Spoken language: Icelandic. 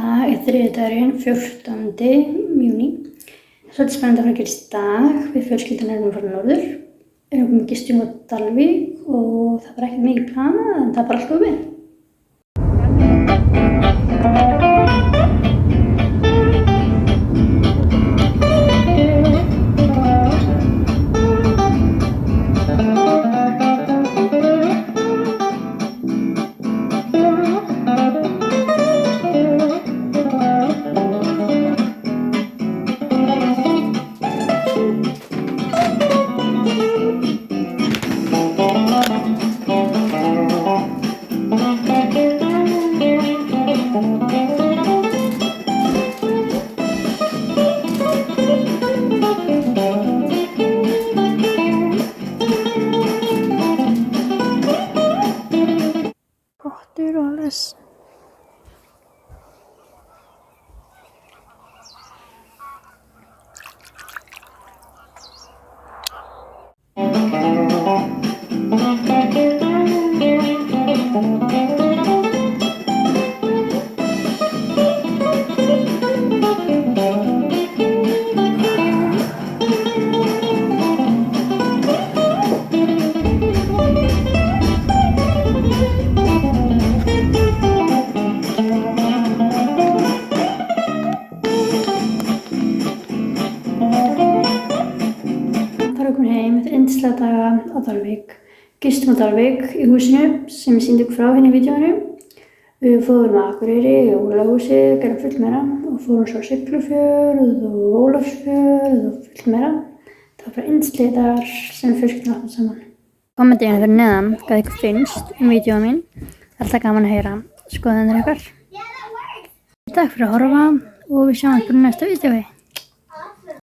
dag er þriðjudagurinn 14. júní. Svolítið spennandi að fara að gerast í dag. Við fjölskyldan erum að fara norður. Erum komið gistum á Dalvík og það var ekkert mikið planað en það er bara allt opið. Pottur og alles. Komin heim eftir yndislega daga á Dalvík. Gistum á Dalvík í húsinu sem ég sýndi ykkur frá hérna í vídeóinu. Við fórum að Akureyri og Ólafshúsið, gerðum fullt meira og fórum svo á Siglufjörð og Ólafsfjörð og fullt meira. Það var bara yndislega dagar sem við fjölskyldum áttum saman. Kommentið hérna fyrir neðan hvað ykkur finnst vídeóið mín. Það er alltaf gaman að heyra skoðanir ykkar. Takk fyrir að horfa og við sjáum ykkur í næsta vídeói.